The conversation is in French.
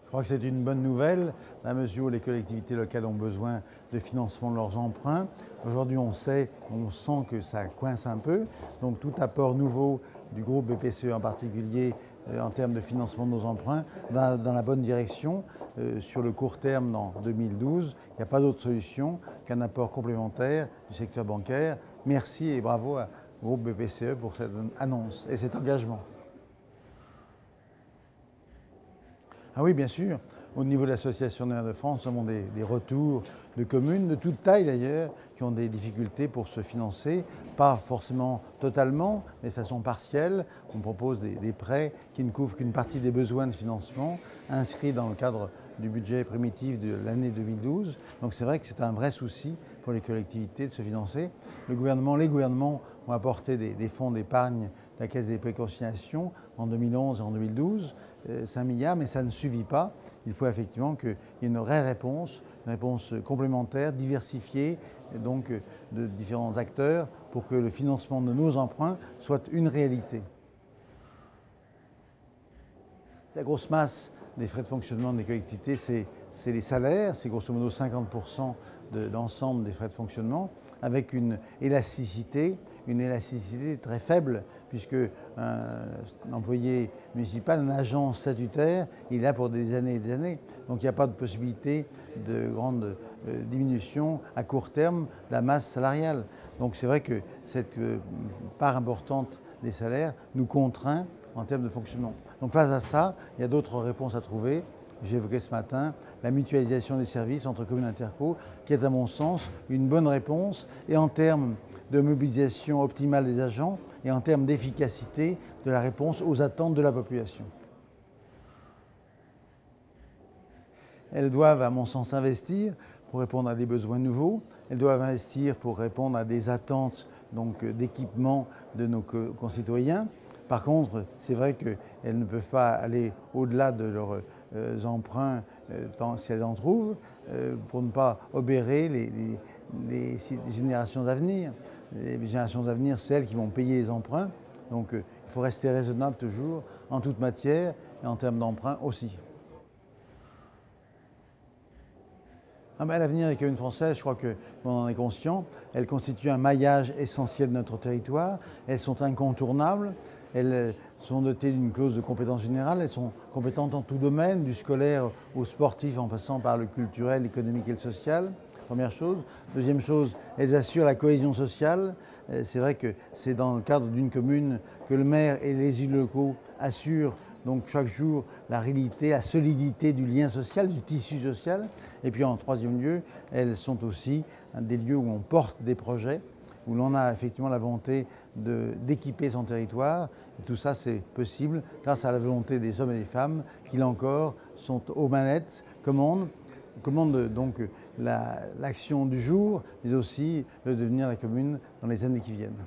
Je crois que c'est une bonne nouvelle, à mesure où les collectivités locales ont besoin de financement de leurs emprunts. Aujourd'hui, on sent que ça coince un peu. Donc tout apport nouveau du groupe BPCE en particulier en termes de financement de nos emprunts va dans la bonne direction. Sur le court terme, dans 2012, il n'y a pas d'autre solution qu'un apport complémentaire du secteur bancaire. Merci et bravo au groupe BPCE pour cette annonce et cet engagement. Ah oui, bien sûr. Au niveau de l'Association des maires de France, nous avons des retours de communes, de toute taille d'ailleurs, qui ont des difficultés pour se financer, pas forcément totalement, mais de façon partielle. On propose des prêts qui ne couvrent qu'une partie des besoins de financement inscrits dans le cadre du budget primitif de l'année 2012. Donc c'est vrai que c'est un vrai souci pour les collectivités de se financer. Les gouvernements ont apporté des fonds d'épargne de la Caisse des dépôts et consignations en 2011 et en 2012, 5 milliards, mais ça ne suffit pas. Il faut effectivement qu'il y ait une vraie réponse, une réponse complémentaire, diversifiée, donc de différents acteurs, pour que le financement de nos emprunts soit une réalité. La grosse masse des frais de fonctionnement des collectivités, c'est les salaires, c'est grosso modo 50% de l'ensemble des frais de fonctionnement, avec une élasticité très faible, puisque un employé municipal, un agent statutaire, il est là pour des années et des années. Donc il n'y a pas de possibilité de grande diminution à court terme de la masse salariale. Donc c'est vrai que cette part importante des salaires nous contraint en termes de fonctionnement. Donc face à ça, il y a d'autres réponses à trouver. J'ai évoqué ce matin la mutualisation des services entre communes et interco, qui est à mon sens une bonne réponse, et en termes de mobilisation optimale des agents et en termes d'efficacité de la réponse aux attentes de la population. Elles doivent, à mon sens, investir pour répondre à des besoins nouveaux. Elles doivent investir pour répondre à des attentes d'équipement de nos concitoyens. Par contre, c'est vrai qu'elles ne peuvent pas aller au-delà de leurs emprunts si elles en trouvent, pour ne pas obérer les générations à venir. Les générations à venir, c'est elles qui vont payer les emprunts. Donc il faut rester raisonnable toujours, en toute matière, et en termes d'emprunt aussi. L'avenir des communes françaises, je crois qu'on en est conscient. Elles constituent un maillage essentiel de notre territoire. Elles sont incontournables. Elles sont dotées d'une clause de compétence générale. Elles sont compétentes en tout domaine, du scolaire au sportif, en passant par le culturel, l'économique et le social. Première chose. Deuxième chose, elles assurent la cohésion sociale. C'est vrai que c'est dans le cadre d'une commune que le maire et les élus locaux assurent donc chaque jour la réalité, la solidité du lien social, du tissu social. Et puis en troisième lieu, elles sont aussi des lieux où on porte des projets, où l'on a effectivement la volonté d'équiper son territoire. Et tout ça, c'est possible grâce à la volonté des hommes et des femmes qui, là encore, sont aux manettes, commandent donc l'action du jour, mais aussi le devenir de la commune dans les années qui viennent.